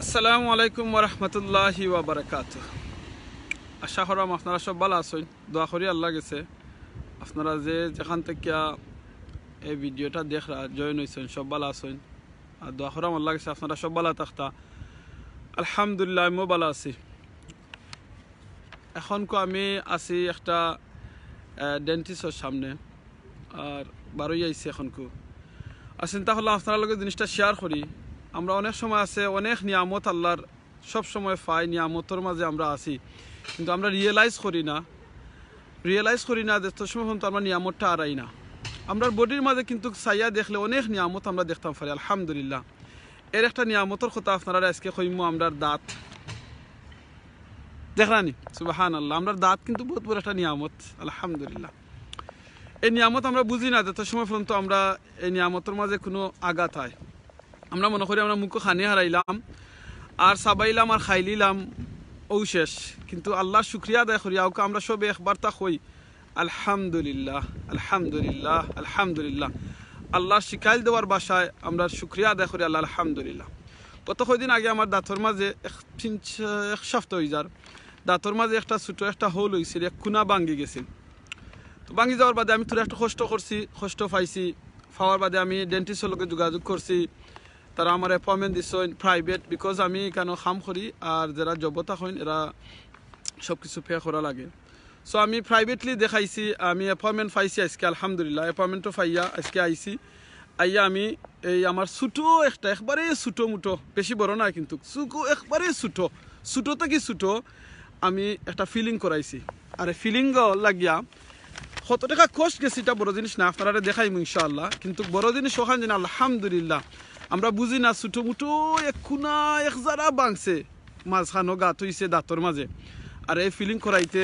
আসসালামু আলাইকুম ওয়া রাহমাতুল্লাহি ওয়া বারাকাতুহু। আশা করাম আপনারা সব ভালো আছেন। দোয়া করি আল্লাহ গেছে আপনারা যে যেখান থেকে এই ভিডিওটা দেখরা জয়েন হয়েছেন সব ভালো আছেন। আর দোয়া করাম আল্লাহ গেছে আপনারা সব ভালো থাকতা। আলহামদুলিল্লাহ আমিও ভালো আছি। এখন আমি আছি একটা ডেন্টিস্টের সামনে আর বারোই আইছি এখন আর চিন্তা করলাম আপনার লগে জিনিসটা শেয়ার করি। আমরা অনেক সময় আছে অনেক নিয়ামত আল্লাহর সব সময় পাই, নিয়ামতের মাঝে আমরা আছি কিন্তু আমরা রিয়েলাইজ করি না দেখতে সময় কিন্তু আমরা নিয়ামতটা আড়াই না। আমরা বডির মাঝে কিন্তু চাইয়া দেখলে অনেক নিয়ামত আমরা দেখতাম পারি। আলহামদুলিল্লাহ এর একটা নিয়ামতের কথা আপনারা আজকে কইম। আমরা দাঁত দেখরানি সুবহানাল্লাহ, আমরা দাঁত কিন্তু বহুত বড় একটা নিয়ামত। আলহামদুলিল্লাহ এই নিয়ামত আমরা বুঝি না যত সময় পর্যন্ত আমরা এই নিয়ামতের মাঝে কোনো আঘাত হয়। আমরা মনে করি আমরা মুখ খানি হারাইলাম আর সাবাইলাম আর খাইলিলাম ও শেষ, কিন্তু আল্লাহর শুক্রিয়া আদায় করি ওকে আমরা সবে একবার তা কই আলহামদুলিল্লাহ আলহামদুলিল্লাহ আলহামদুলিল্লাহ। আল্লাহর শিকাইল দেওয়ার বাসায় আমরা শুক্রিয়া আদায় করি আল্লাহ আলহামদুলিল্লাহ। গত কয়দিন আগে আমার দাঁতর মাঝে এক সপ্তাহ হয়ে যার দাঁতর মাঝে একটা ছোটো একটা হোল হয়েছিল, এক খুনা ভাঙ্গি গেছিল। তো ভাঙ্গি যাওয়ার বাদে আমি তোরা একটু কষ্ট পাইছি। পাওয়ার বাদে আমি ডেন্টিস্টের লোকে যোগাযোগ করছি, তারা আমার অ্যাপয়েন্টমেন্ট দিচ্ছেন প্রাইভেট, বিকজ আমি কেন কাম করি আর যারা জবতা হইন এরা সব কিছু পে করা লাগে। সো আমি প্রাইভেটলি দেখাইছি, আমি অ্যাপয়েন্টমেন্ট পাইছি আজকে আলহামদুলিল্লাহ। অ্যাপয়েন্টমেন্টও পাইয়া আজকে আইছি। আইয়া আমি এই আমার ছোটো একটা একবারে ছোটো মুটো, বেশি বড় না কিন্তু একবারে ছোটো থেকে ছোটো আমি একটা ফিলিং করাইছি। আর ফিলিং লাগিয়া কত টাকা কষ্ট গেছি এটা বড় জিনিস না, আপনারা দেখাইম ইনশাআল্লাহ। কিন্তু বড় জিনিস ওখান যেন আলহামদুলিল্লাহ আমরা বুঝি না, ছোটো মুটো এক খুনা এক যারা বাংছে মাঝখানো গাত হইছে দাঁতর মাঝে। আর এই ফিলিং করাইতে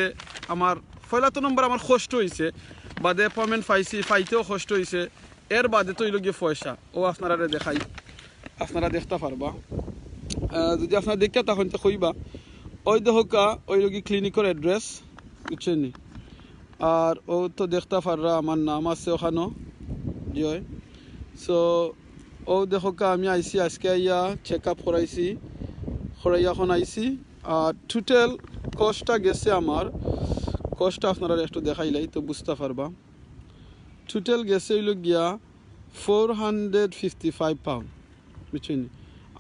আমার পয়লাতো নম্বর আমার কষ্ট হয়েছে, বাদে অ্যাপয়েন্টমেন্ট পাইতেও কষ্ট হয়েছে, এর বাদে তো গিয়ে পয়সা ও আপনারা দেখাই, আপনারা দেখতে পারবা। যদি আপনারা দেখতে তখন তো কইবা ওই দেখা ওই লোক ক্লিনিকের অ্যাড্রেস বুঝছেন নি। আর ও তো দেখতে পাররা আমার নাম আছে ওখানো জয়। সো ও দেখো আমি আইসি আজকে ইয়া চেক আপ করাইছি, এখন আইসি। আর টোটাল কস্টটা গেছে আমার, কস্টটা আপনারা একটু দেখাইলাই তো বুঝতে পারবা। টোটাল গেছে হইল গিয়া 455 পাউন্ড বুঝছেন।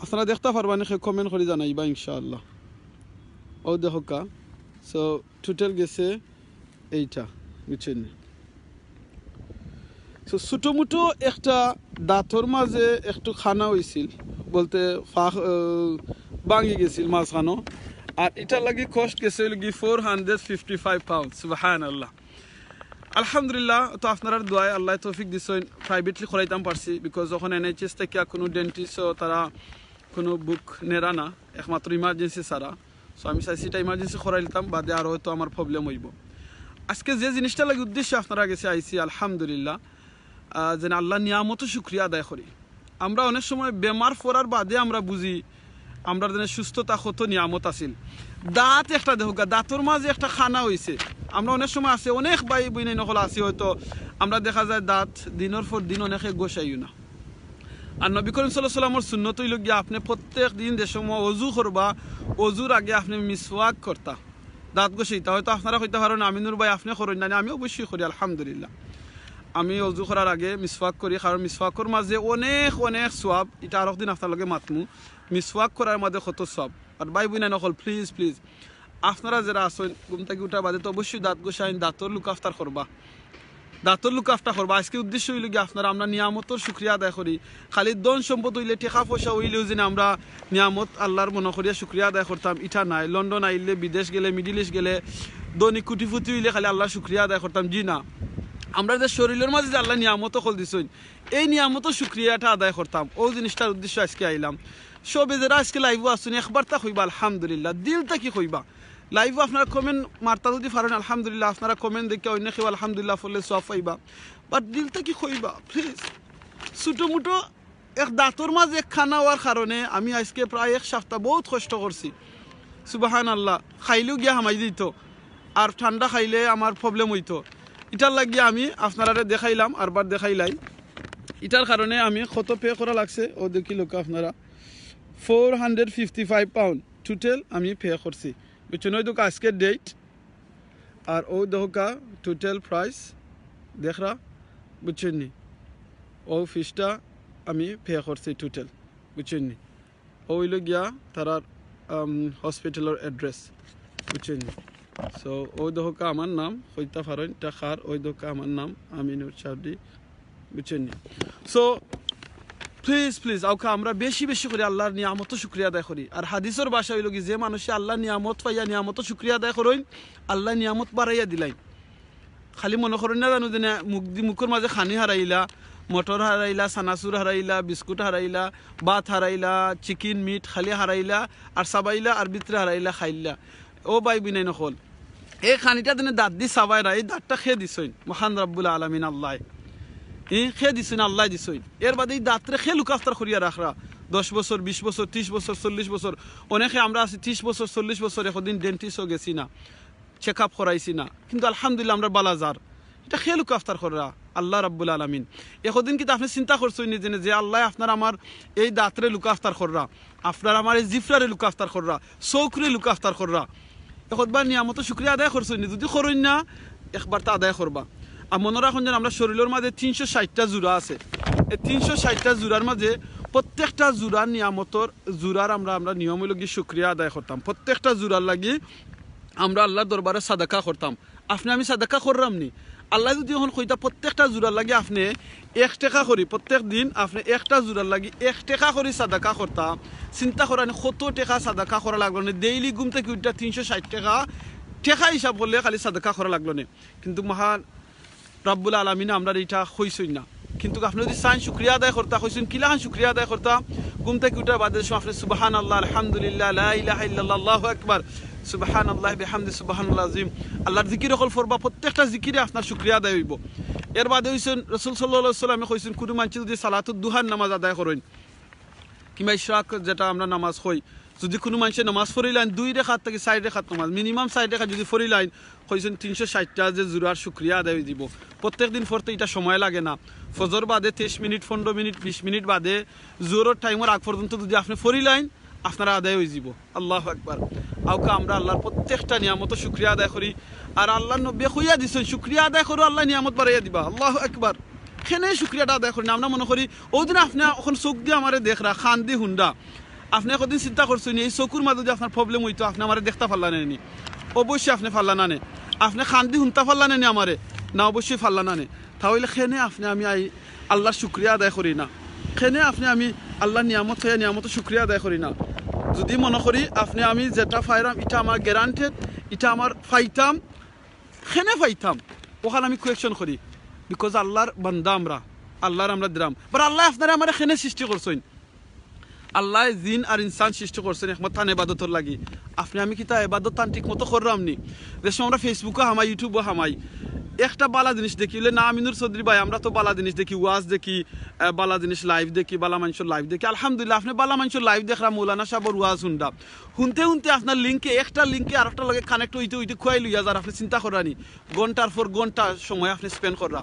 আপনারা দেখতে পারবা নাকি কমেন্ট করে জানাইবা ইনশাআল্লাহ। ও দেখো সো টোটাল গেছে এইটা বুঝছেন। তো ছোটো মুটো একটা দাঁতর মাঝে একটু খানা হয়েছিল, বলতে ভাঙি গেছিল মাঝখানো। আর এটার লাগে কষ্ট গেছে 455 পাউন্ড সুবহানাল্লাহ। আলহামদুলিল্লাহ তো আপনারা দোয়ায় আল্লাহ তৌফিক দিছেন, প্রাইভেটলি করাইতাম পারছি বিকজ যখন NHS থেকে কোনো ডেন্টিস্টও তারা কোনো বুক নেরা না, একমাত্র ইমার্জেন্সি ছাড়া। সো আমি চাইছি এটা ইমার্জেন্সি করাইতাম, বাদে আর হয়তো আমার প্রবলেম হইব। আজকে যে জিনিসটা লাগে উদ্দেশ্যে আপনারা গেছে আইসি আলহামদুলিল্লাহ যেন আল্লাহ নিয়ামত শুক্রিয়া আদায় করি। আমরা অনেক সময় বেমার পড়ার বাদে আমরা বুঝি আমরা যেন সুস্থতা কত নিয়ামত আছিল। দাঁত একটা দেখো দাঁতর মাঝে একটা খানা হয়েছে। আমরা অনেক সময় আছে অনেক ভাই বইনে নকল আছি, হয়তো আমরা দেখা যায় দাঁত দিনের পর দিন অনেকে গোসাইও না। আর নবী করিম সাল্লাল্লাহু আলাইহি ওয়াসাল্লামের সুন্নত হইল গিয়া আপনি প্রত্যেক দিন যে সময় অজু করবা অজুর আগে আপনি মিসওয়াক করতা, দাঁত গোসাইতা। হয়তো আপনারা কইতে পারেন আমিনুর ভাই আপনি করেন না, আমি অবশ্যই করি আলহামদুলিল্লাহ। আমি অজু করার আগে মিসওয়াক করি, কারণ মিসওয়াকর মাঝে অনেক অনেক সোয়াব। এটা আর একদিন আপনার লগে মাতমু মিসওয়াক করার মাঝে কত সোয়াব। আর ভাই বোন নকল প্লিজ আপনারা যারা আসেন ঘুম থেকে উঠার বাদে তো অবশ্যই দাঁত গোসাইন, দাঁতর লুক আফতার করবা, আজকে উদ্দেশ্য হইল গিয়ে আপনারা আমরা নিয়ামতর শুক্রিয়া আদায় করি। খালি ধন সম্পদ হইলে টেকা পয়সা হইলেও যেন আমরা নিয়ামত আল্লাহর মনে করিয়া শুক্রিয়া আদায় করতাম এটা নাই। লন্ডন আইলে, বিদেশ গেলে, মিডিল ইস্ট গেলে, দৈনিক কুটিফুটি হইলে খালি আল্লাহ শুক্রিয়া আদায় করতাম, জি না। আমরা যে শরীরের মাঝে যে আল্লাহ নিয়ামত কল দিছেন এই নিয়ামতের শুক্রিয়াটা আদায় করতাম, ও জিনিসটার উদ্দেশ্য আজকে আইলাম। সবে যারা আজকে লাইভও আসুন একবার তা কইবা আলহামদুলিল্লাহ, দিলটা কি কইবা। লাইভও আপনারা কমেন্ট মারতা যদি পারেন আলহামদুলিল্লাহ, আপনারা কমেন্ট দেখে অন্য কেউ আলহামদুলিল্লাহ বললে সব পাইবা, বাট দিলটা কি কইবা প্লিজ। ছোটো মুটো এক দাঁতর মাঝে এক খানা হওয়ার কারণে আমি আজকে প্রায় এক সপ্তাহ বহুত কষ্ট করছি সুবহানাল্লাহ। খাইলেও গিয়া হামাই দিত আর ঠান্ডা খাইলে আমার প্রবলেম হইতো। এটার লাগিয়ে আমি আপনারা দেখাইলাম আরবার দেখাইলাই, এটার কারণে আমি কত পে করা লাগছে ও দেখি লোক আপনারা 455 পাউন্ড টোটাল আমি পে করছি বুঝছেন ওই দোকা আজকের ডেট আর ওই দোকা টোটাল প্রাইস দেখরা বুঝছেন নি ও ফিসটা আমি পে করছি টোটাল বুঝছেন নি ওইল গিয়া তারার হসপিটালের অ্যাড্রেস বুঝছেন নি সো ওই দোকা আমার নাম হইতা ফারন টাকার ওই দোকা আমার নাম আমিনুর চৌধুরী বুঝছেন নি সো প্লিজ প্লিজ আউকা আমরা বেশি বেশি করে আল্লাহর নিয়ামত শুকরিয়া আদায় করি আর হাদিসের ভাষা হইল কি যে মানুষে আল্লাহর নিয়ামত পাইয়া নিয়ামত শুকরিয়া আদায় করেন আল্লাহ নিয়ামত বাড়াইয়া দিলাই খালি মনে করেন না জানো যে মুখের মাঝে খানি হারাইলা মটর হারাইলা সানাসুর হারাইলা বিস্কুট হারাইলা ভাত হারাইলা চিকেন মিট খালি হারাইলা আর সাবাইলা আর ভিতরে হারাইলা খাইলা ও বাই বিনাই নকল এই খানিটা দিনে দাঁত দি সাবাইরা এই দাঁতটা খেয়ে দিছইন মহান রব্বুল আলামিন আল্লাহ খেয়ে দিছইন আল্লাহ দিছইন এর বাদে এই দাঁতরে খেয়ে লুকাফতার করিয়া রাখরা 10 বছর 20 বছর 30 বছর 40 বছর অনেকে আমরা আছি 30 বছর 40 বছর এখন ডেন্টিস্টও গেছি না চেক আপ করাইছি না কিন্তু আলহামদুলিল্লাহ আমরা বালাজার এটা খেয়ে লুকাফতার করা আল্লাহ রাব্বুল আলামিন এখন কিন্তু আপনি চিন্তা করছেন যে আল্লাহ আপনার আমার এই দাঁতরে লুকাফতার করা আপনার আমার এই জিফরারে লুকাফতার করা চৌকরে লুকাফতার করা একবার নিয়ামত শুকরিয়া আদায় করছেন যদি করেন না একবার তা আদায় করবা আর মনে রাখুন যে আমরা শরীরের মাঝে 360টা জোড়া আছে এই 360টা জোড়ার মাঝে প্রত্যেকটা জোড়ার নিয়ামতর জোড়ার আমরা নিয়ম লগি শুকরিয়া আদায় করতাম প্রত্যেকটা জোড়ার লাগি আমরা আল্লাহর দরবারে সাদাকা করতাম আপনি আমি সাদাকা করলাম নি আল্লাহ যদি এখন কইতা প্রত্যেকটা জোড়ার লাগি আপনি 1 টাকা করি প্রত্যেক দিন আপনি একটা জোড়ার লাগি 1 টাকা করি সাদাকা করতাম চিন্তা করেন কত টাকা সাদাকা করা লাগলো না ডেইলি ঘুম থেকে উঠা 360 টাকা টাকা হিসাব করলে খালি সাদাকা করা লাগলো না কিন্তু মহান রব্বুল আলামিন আমরা এটা হইছই না কিন্তু আপনি যদি চান শুকরিয়া আদায় করতা হইছেন কিলাখান শুকরিয়া আদায় করতা ঘুম থেকে উঠার বাদে আপনি সুবহানাল্লাহ আলহামদুলিল্লাহ লা ইলাহা ইল্লাল্লাহ আল্লাহু আকবার সুবহানাল্লাহ বিহামদি সুবহানাল্লাহ আযীম আল্লাহর জিকির হল ফরবা প্রত্যেকটা জিকিরে আপনার শুকরিয়া আদায় হইব এর বাদে হইছেন রাসূল সাল্লাল্লাহু আলাইহি ওয়াসাল্লামে কইছেন কোন মানুষ যদি সালাতুদ দুহার নামাজ আদায় করেন কিংবা ইশরাক যেটা আমরা নামাজ কই যদি কোনো মানুষে নামাজ পড়িলেন 2 রাকাত থেকে 4 রাকাত নামাজ মিনিমাম 4 রাকাত যদি পড়িলেন কইছেন 360টা যে জুরার শুকরিয়া আদায় দিব প্রত্যেক দিন পড়তে এটা সময় লাগে না ফজর বাদে 23 মিনিট 15 মিনিট 20 মিনিট বাদে জোহরের টাইমের আগ পর্যন্ত যদি আপনি পড়িলেন আপনারা আদায় হয়ে যাব আল্লাহু আকবার আউকা আমরা আল্লাহর প্রত্যেকটা নিয়ামত শুকরিয়া আদায় করি আর আল্লাহর নবী কইয়া দিছেন শুকরিয়া আদায় করো আল্লাহ নিয়ামত বাড়াইয়া দিবা আল্লাহু আকবার কেনে শুকরিয়াটা আদায় করি না আমরা মনে করি ওদিন আপনি এখন চোখ দিয়ে আমারে দেখরা খান দি হুন্ডা আপনি একদিন চিন্তা করছেন এই চকুর মাঝে যদি আপনার প্রবলেম হইতো আপনি আমারে দেখতে পারলেন নি অবশ্যই আপনি পারলেন না আপনি খান দি হুনতে পারলেন নি আমারে না অবশ্যই পারলেন না তাহলে কেনে আপনি আমি আল্লাহর শুকরিয়া আদায় করি না কেনে আপনি আমি আল্লাহর নিয়ামত হয়ে নিয়ামত শুকরিয়া আদায় করি না যদি মনে করি আপনি আমি যেটা পাইরাম এটা আমার গ্যারান্টেড এটা আমার পাইতাম কেনে পাইতাম ওখানে আমি কোয়েকশন করি বিকজ আল্লাহর বান্দা আমরা আল্লাহর আমরা দিলাম বাট আল্লাহ আপনারা আমার কেনে সৃষ্টি করছেন আল্লাহ জিন আর ইনসান সৃষ্টি করছেন একমত তান ইবাদতর লাগি আপনি আমি কিতা ইবাদত তান ঠিক মতো করলাম নি যে সময় আমরা ফেসবুকে হামাই ইউটিউবে হামাই একটা বালা জিনিস দেখি না আমিনুর চৌধুরী ভাই আমরা তো বালা জিনিস দেখি ওয়াজ দেখি বালা জিনিস লাইভ দেখি বালা মানুষের লাইভ দেখি আলহামদুলিল্লাহ আপনি বালা মানুষের লাইভ দেখরা মৌলানা সাহেবের ওয়াজ শুনডা শুনতে আপনার লিঙ্কে একটা লিঙ্কে আর একটা লগে কানেক্ট হইতে খুয়াই লইয়া যার আপনি চিন্তা করানি ঘন্টার পর ঘন্টা সময় আপনি স্পেন্ড করা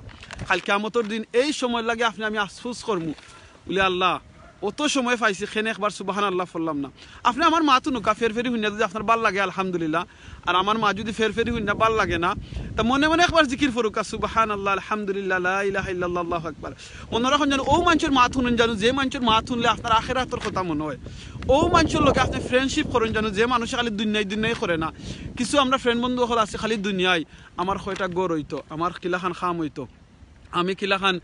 কাল কিয়ামতের দিন এই সময় লাগে আপনি আমি আফসোস করবো বলে আল্লাহ অত সময় পাইছি খেনে একবার সুবহানাল্লাহ বললাম না আপনি আমার মা তো নৌকা ফেরফেরি হইনা যদি আপনার ভাল লাগে আলহামদুলিল্লাহ আর আমার মা যদি ফেরফেরি হইনা ভাল লাগে না তা মনে মনে একবার জিকির ফরুকা সুবহানাল্লাহ আলহামদুলিল্লাহ লা ইলাহা ইল্লাল্লাহ আল্লাহু আকবার মনে রাখুন জানো ও মানুষের মা শুনুন জানো যে মানুষের মা শুনলে আপনার আখিরাতের কথা মনে হয় ও মানুষের লোকে আপনি ফ্রেন্ডশিপ করেন জানো যে মানুষ খালি দুনিয়ায় করে না কিছু আমরা ফ্রেন্ড বন্ধু হল আছে খালি দুনিয়ায় আমার কয়টা গড় হইতো আমার কিলাখান খাম হইতো আমি কিলাখান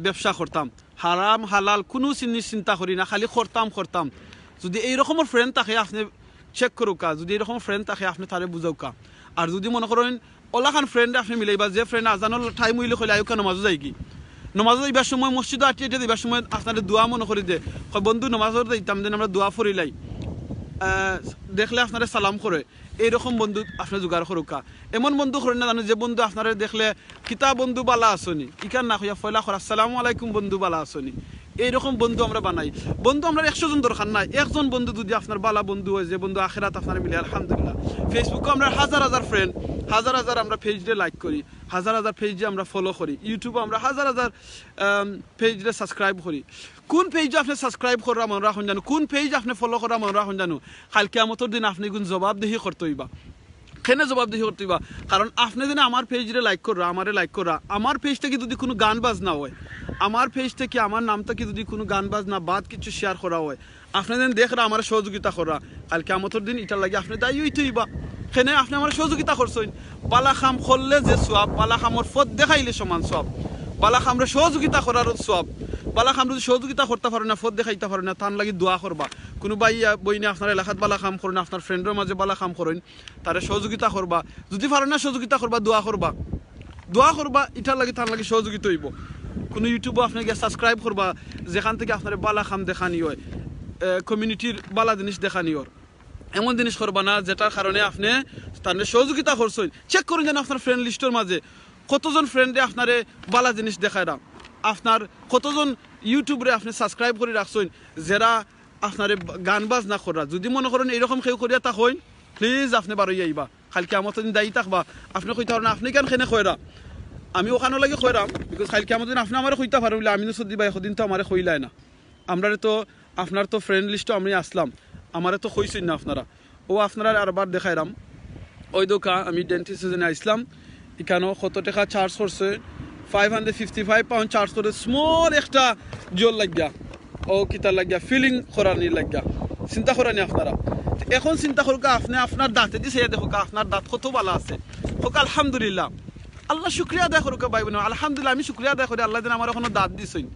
ব্যবসা করতাম হারাম হালাল কোনো জিনিস চিন্তা করি না খালি করতাম যদি এইরকমের ফ্রেন্ড থাকে আপনি চেক করুকা যদি এরকম ফ্রেন্ড থাকে আপনি তারে বুঝাউকা আর যদি মনে করেন ওলাখান ফ্রেন্ড আপনি মিলাইবা যে ফ্রেন্ড আজানোর টাইম হইলে কইলে আয়ুকা নমাজও যাই কি নমাজও যাইবার সময় মসজিদও আটিয়ে যাইবার সময় আপনাদের দোয়া মনে করি দে বন্ধু নমাজও যাইতাম যেন আমরা দোয়া ফরিলাই দেখলে আপনারা সালাম করে এইরকম বন্ধু আপনি জোগাড় করুকা এমন বন্ধু করেন না জানো যে বন্ধু আপনারা দেখলে কিতা বন্ধু বালা আসনি ইকান না হইয়া ফয়লা করা আসসালামু আলাইকুম বন্ধু বালা আসনি এইরকম বন্ধু আমরা বানাই। বন্ধু আমরা 100 জন দরকার নাই, একজন বন্ধু যদি আপনার বালা বন্ধু হয়, যে বন্ধু আখিরাত আপনার মিলে, আলহামদুলিল্লাহ। ফেসবুকে আমরা হাজার হাজার ফ্রেন্ড, হাজার হাজার আমরা পেজে লাইক করি, হাজার হাজার পেজে আমরা ফলো করি, ইউটিউবে আমরা হাজার হাজার পেজে সাবস্ক্রাইব করি। কোন পেজে আপনি সাবস্ক্রাইব করা মনে রাখুন জানো, কোন পেজ আপনি ফলো করা মনে রাখুন জানো, কাল কিয়ামতের দিন আপনি কোন জবাবদিহি করতে হইবা। কেন জবাবদিহি করতে হইবা? কারণ আপনি যেন আমার পেজে লাইক করা, আমারে লাইক করা, আমার পেজ থেকে যদি কোনো গান বাজনা হয়, আমার পেজ থেকে আমার নাম থেকে যদি কোনো গান বাজনা বাদ কিছু শেয়ার করা হয়, আপনি যেন দেখরা আমার সহযোগিতা করা, কাল কিয়ামতের দিন এটার লাগে আপনি দায়ী হইতে হইবা। কেন আপনি আমার সহযোগিতা করছেন। বালা খাম করলে যে সোয়াব, বালা খামর ফদ দেখাইলে সমান সোয়াব, বালা খামরে সহযোগিতা করার সোয়াব। বালা খাম যদি সহযোগিতা করতে পারে না, ফদ দেখাইতে পারে না, তার লাগি দোয়া করবা। কোনো বাইয়া বইনে আপনার এলাকাত বালা খাম করেন, আপনার ফ্রেন্ডের মাঝে বালা খাম করেন, তারে সহযোগিতা করবা। যদি পারে না সহযোগিতা করবা, দোয়া করবা, দোয়া করবা, এটার লাগে তার লাগে সহযোগিতা হইব। কোনো ইউটিউবে আপনি গিয়ে সাবস্ক্রাইব করবা, যেখান থেকে আপনার বালা খাম দেখানি হয়, কমিউনিটির বালা জিনিস দেখানি হয়, এমন জিনিস করবা না যেটার কারণে আপনি তার সহযোগিতা করছেন। চেক করুন যেন আপনার ফ্রেন্ড লিস্টের মাঝে কতজন ফ্রেন্ডে আপনারে বালা জিনিস দেখায় না, আপনার কতজন ইউটিউবরে আপনি সাবস্ক্রাইব করে রাখছেন যারা আপনার গান বাজ না করা। যদি মনে করেন এইরকম কেউ করিয়া তা হইন, প্লিজ আপনি বারোই আইবা, কালকে আমার দিন দায়ী থাকবা। আপনি কইতে পারেন আপনি কেন খেনে খয়রা, আমি ওখানে লাগে খয়রাম, বিকজ কালকে আমার দিন আপনি আমার কইতে পারেন বলে আমি সর্দি বা এদিন তো আমার কইলাই না। আমরা তো আপনার তো ফ্রেন্ড লিস্টও আমি আসলাম, আমারে তো কইছেন না আপনারা। ও আপনারা আরবার দেখাইলাম, ওই দোকান আমি ডেন্টিস্ট জন্য আসলাম, এখানেও কত টাকা চার্জ করছে, 555 পাউন্ড চার্জ করে, স্মল একটা জল লাগিয়া, ও কিতা লাগিয়া ফিলিং করানি লাগিয়া। চিন্তা করানি আপনারা। এখন চিন্তা করুক আপনি আপনার দাঁতে দিছে, দেখুক আপনার দাঁত কত ভালো আছে, হোক আলহামদুলিল্লাহ, আল্লাহ শুক্রিয়া আদায় করুক ভাই বোন, আলহামদুলিল্লাহ। আমি শুক্রিয়া আদায় করি আল্লাহ দিন আমার এখনো দাঁত দিছেন,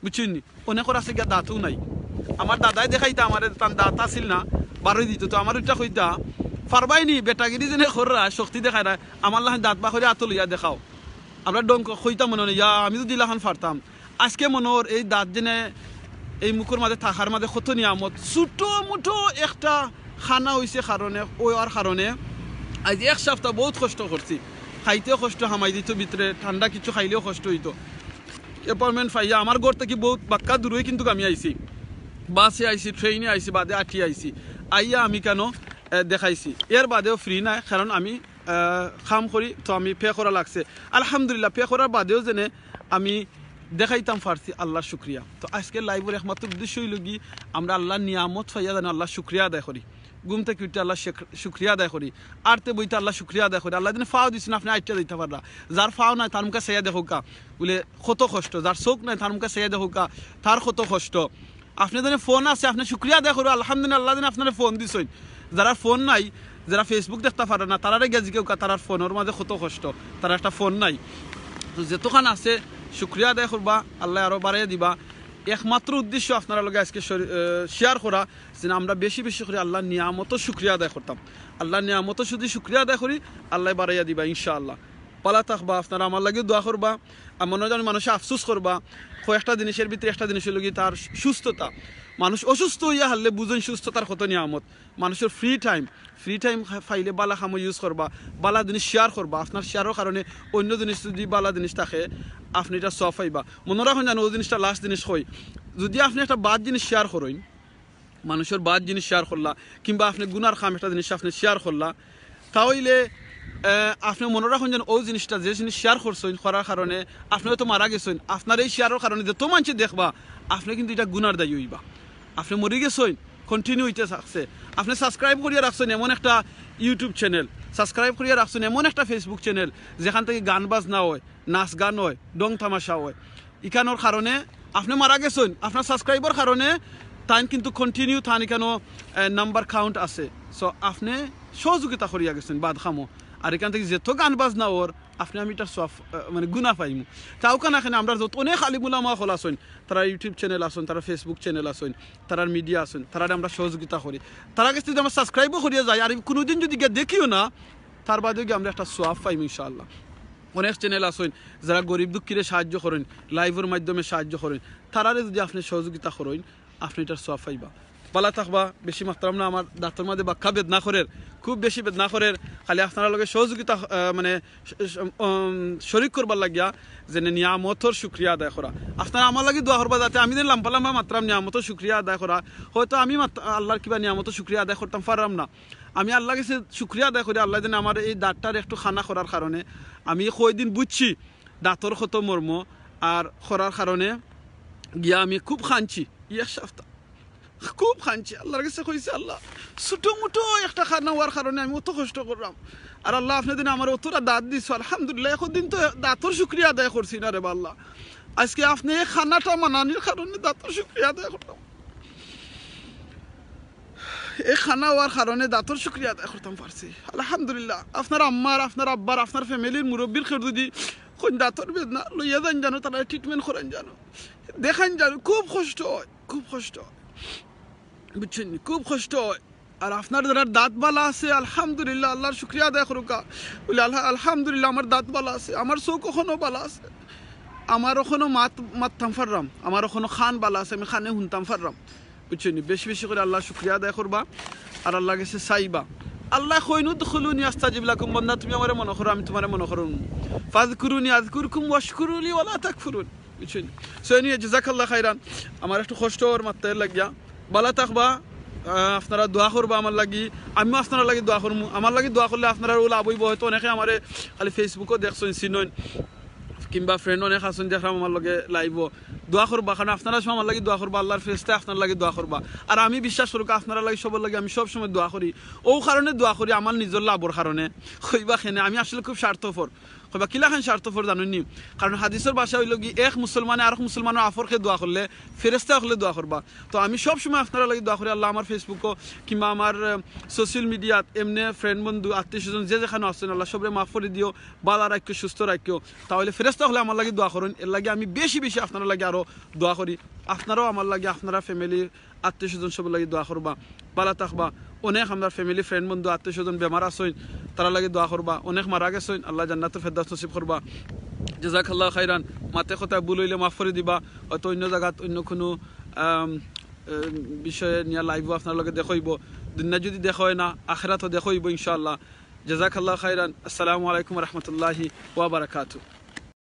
বুঝছেন নি। অনেকের আছে গিয়া দাঁতও নাই। আমার দাদাই দেখাইতা আমার তার দাঁত আসিল না, বারোই দিত, তো আমার ওইটা কইতা পারবাই নি বেটাগিরি যেনে খররা শক্তি দেখায় না, আমার লাহান দাঁত বা করে আতো লইয়া দেখাও। আমরা ডঙ্ক কইতা মনে হয়, আমি যদি লাহান পারতাম। আজকে মনোর এই দাঁত জেনে এই মুখের মাঝে থাকার মাঝে কত নিয়ামত, ছোটো মুটো একটা খানা হয়েছে কারণে, ওর কারণে আজ এক সপ্তাহ বহুত কষ্ট করছি, খাইতেও কষ্ট, হামাই দিত ভিতরে, ঠান্ডা কিছু খাইলেও কষ্ট হইতো। অ্যাপয়েন্টমেন্ট পাইয়া আমার ঘর থেকে বহুত বাক্কা দূরই কিন্তু আমি আইছি, বাসে আইছি, ট্রেনে আইছি, বাদে আঠি আইছি, আইয়া আমি কেন দেখাইছি। এর বাদেও ফ্রি নাই, কারণ আমি কাম করি, তো আমি পে করা লাগছে। আলহামদুলিল্লাহ, পে করার বাদেও যেনে আমি দেখাইতাম পারছি, আল্লাহর শুক্রিয়া। তো আজকে লাইভের একমাত্র উদ্দেশ্য হইল কি, আমরা আল্লাহর নিয়ামত পাইয়া যেন আল্লাহ শুক্রিয়া আদায় করি। ঘুম থেকে উঠতে আল্লাহ শুক্রিয়া আদায় করি, আরতে বইতে আল্লাহ শুক্রিয়া আদায় করি। আল্লাহ দিনে ফাও দিচ্ছেন, আপনি আইটা দিতে পাররা। যার ফাও নাই তার মুখে সেয়া দেখো কা বলে কত কষ্ট, যার চোখ নাই তার মুখে সেয়া দেখো কা তার কত কষ্ট। আপনি যেন ফোন আছে, আপনি শুক্রিয়া আদায় করো, আলহামদুলিল্লাহ আল্লাহ দিন আপনার ফোন দিছেন। যারা ফোন নাই, যারা ফেসবুক দেখতে পারে না, তারারে গেছে কেউ কা তার ফোনের মাঝে কত কষ্ট, তারা একটা ফোন নাই। তো যেতখান আছে শুক্রিয়া আদায় করবা, আল্লাহ আরও বাড়িয়ে দিবা। একমাত্র উদ্দেশ্য আপনারা লগে আজকে শেয়ার করা, যে আমরা বেশি বেশি করে আল্লাহর নিয়ামতও শুক্রিয়া আদায় করতাম। আল্লাহর নিয়ামতও যদি শুক্রিয়া আদায় করি, আল্লাহ বাড়াইয়া দিবা ইনশাআল্লাহ। পালা থাকবা, আপনারা আমার লাগেও দোয়া করবা। আর মনে হয় মানুষে আফসোস করবা, কয়েকটা জিনিসের ভিতরে একটা জিনিস হলো কি তার সুস্থতা। মানুষ অসুস্থ হইয়া হারলে বুঝেন সুস্থতার কত নিয়ামত। মানুষের ফ্রি টাইম ফাইলে বালা খামো ইউজ করবা, বালা জিনিস শেয়ার করবা। আপনার শেয়ারের কারণে অন্য জিনিস যদি বালা জিনিস থাকে, আপনি এটা সফ পাইবা। মনে রাখুন জানো, ওই জিনিসটা লাস্ট জিনিস হয়, যদি আপনি একটা বাদ জিনিস শেয়ার করেন, মানুষের বাদ জিনিস শেয়ার করলা, কিংবা আপনি গুনার খাম একটা জিনিস আপনি শেয়ার করলা, তাহলে আপনি মনে রাখুন যেন ওই জিনিসটা যে জিনিস শেয়ার করছেন করার কারণে আপনি হয়তো মারা গেছেন, আপনার এই শেয়ারের কারণে যে তো মানুষ দেখবা, আপনি কিন্তু এটা গুনার দায়ী হইবা। আপনি মরে গেছেন, কন্টিনিউ হইতে থাকছে। আপনি সাবস্ক্রাইব করিয়া রাখছেন এমন একটা ইউটিউব চ্যানেল, সাবস্ক্রাইব করিয়া রাখছেন এমন একটা ফেসবুক চ্যানেল, যেখান থেকে গান বাজনা হয়, নাচ গান হয়, ডং তামাশা হয়, ইখানোর কারণে আপনি মারা গেছেন। আপনার সাবস্ক্রাইবার কারণে তাই কিন্তু কন্টিনিউ থান এখানো নাম্বার কাউন্ট আছে। সো আপনি সহযোগিতা করিয়া গেছেন বাদ খামো। আর এখান থেকে যেত গান বাজনা ওর আপনি আমি এটার সফ মানে গুণা পাইমু। তাও কেন এখানে আমরা যত অনেক আলিমুলামা হল আসেন, তারা ইউটিউব চ্যানেল আসেন, তারা ফেসবুক চ্যানেল আসেন, তারা মিডিয়া আসেন, তারা আমরা সহযোগিতা করি। তারা কাছে যদি আমরা সাবস্ক্রাইবও করিয়া যাই, আর কোনোদিন যদি গিয়ে দেখিও না, তার বাদেও গিয়ে আমরা একটা সোয়াব পাইম ইনশাআল্লাহ। অনেক চ্যানেল আসেন যারা গরিব দুঃখীরে সাহায্য করেন, লাইভের মাধ্যমে সাহায্য করেন, তারারে যদি আপনি সহযোগিতা করেন, আপনি এটার সোয়াব পাইবা। বালা থাকবা বেশি মাত্রাম না আমার দাঁতর মাঝে বাক্কা বেদনা করের খুব বেশি বেদনা করের খালি আপনারা লগে সহযোগিতা মানে শরিক করবার লাগিয়া যে নিয়ামতর শুক্রিয়া আদায় করা আপনারা আমার লাগে দোয়া করবা যাতে আমি লাম্পা লাম্পা মাত্রাম নিয়ামতর শুক্রিয়া আদায় করা হয়তো আমি আল্লাহর কিবা নিয়ামতর শুক্রিয়া আদায় করতাম পারলাম না আমি আল্লাহ কাছে শুক্রিয়া আদায় করি আল্লাহ যেন আমার এই দাঁতটার একটু খানা করার কারণে আমি কয়দিন বুঝছি দাঁতর কত মর্ম আর করার কারণে গিয়া আমি খুব খানছি এক সপ্তাহ খুব খানছি আল্লাহর কাছে কইছি আল্লাহ ছোটো মোটো একটা খানা হওয়ার কারণে আমি অত কষ্ট করলাম আর আল্লাহ আপনার দিন আমার অতটা দাঁত দিচ্ছ আলহামদুলিল্লাহ এখন দিন তো দাঁতর শুক্রিয়া আদায় করছি না রে আল্লাহ আজকে আপনি এই খানাটা মানানির কারণে দাঁতর শুক্রিয়া আদায় করতাম এই খানা হওয়ার কারণে দাঁতর শুক্রিয়া আদায় করতাম পারছি আলহামদুলিল্লাহ আপনার আম্মার আপনার আব্বার আপনার ফ্যামিলির মুরব্বীর খেয়ে যদি কোন দাঁতর বেদনা লইয়া যান জানো তারা ট্রিটমেন্ট করেন জানো দেখান জানো খুব কষ্ট হয় খুব কষ্ট হয় বুঝছেন খুব কষ্ট হয় আর আপনার যারা দাঁত বালা আছে আলহামদুলিল্লাহ আল্লাহর শুক্রিয়া আদায় করুকা বলে আলহামদুলিল্লাহ আমার দাঁত বালা আছে আমার চোখ ওখানো বালা আছে আমার ওখানো মাততাম ফাররাম আমার ওখানো খান বালা আছে আমি খানে শুনতাম ফাররাম বুঝছেন বেশি বেশি করে আল্লাহর শুক্রিয়া আদায় করবা আর আল্লাহ গেছে চাইবা আল্লাহ কইনু দুখুলুনি আস্তাজিব লাকুম বান্দা তুমি আমারে মনে করো আমি তোমারে মনে করুন ফাযকুরুনি আযকুরকুম ওয়াশকুরুলি ওয়ালা তাকফুরুন বুঝছেন সৈনি জাযাকাল্লাহ খাইরান আমার একটু কষ্ট ওর মাত্রায় লাগিয়া বালা থাকবা আপনারা দোয়া করবা আমার লাগি আমিও আপনার লাগি দোয়া করবো আমার লাগি দোয়া করলে আপনারা লাভ হইব হয়তো অনেকে আমার খালি ফেসবুকও দেখছেন চিনন কিংবা ফ্রেন্ড অনেক আছেন দেখলাম আমার লগে লাইভ দোয়া করবা কারণ আপনারা সব আমার লাগি দোয়া করবা আল্লাহর ফেরেশতা আপনার লাগি দোয়া করবা আর আমি বিশ্বাস করি আপনারা লাগি সবার লাগে আমি সব সময় দোয়া করি ও কারণে দোয়া করি আমার নিজের লাভর কারণে কইবা খেনে আমি আসলে খুব স্বার্থপর কইবা কিলাখান স্বার্থপর জানেননি কারণ হাদিসের ভাষা হইল কি এক মুসলমানে আর মুসলমানের আফরকে দোয়া করলে ফেরেশতা হলে দোয়া করবা তো আমি সব সময় আপনারা লাগি দোয়া করি আল্লাহ আমার ফেসবুকও কিংবা আমার সোশ্যাল মিডিয়াত এমনি ফ্রেন্ড বন্ধু আত্মীয় স্বজন যে যেখানে আসছেন আল্লাহ সবরে মাফ করে দিও বালা রাখিও সুস্থ রাখিও তাহলে ফেরেশতা হলে আমার লাগি দোয়া করুন এর লাগে আমি বেশি বেশি আপনারা লাগে আরও দোয়া করি আপনারাও আমার লাগে আপনারা ফ্যামিলি আত্মীয় স্বজন সব লাগে দোয়া করবা বালা থাকবা অনেক আমার ফ্যামিলি ফ্রেন্ড বন্ধু আত্মীয় স্বজন বেমার আসইন তারা লাগে দোয়া করবা অনেক মারা গেছেন আল্লাহ জান্নাতুল ফেরদাউস নসিব করবা জাযাকাল্লাহু খাইরান মাতে কথা ভুল হইলে মাফ করে দিবা হয়তো অন্য জায়গাত অন্য কোনো বিষয়ে নিয়ে লাইভ আপনার লগে দেখাইব দুনিয়া যদি দেখা হয় না আখিরাতও দেখাইব ইনশাআল্লাহ জাযাকাল্লাহু খাইরান আসসালামু আলাইকুম ওয়া রাহমাতুল্লাহি ওয়া বারাকাতুহু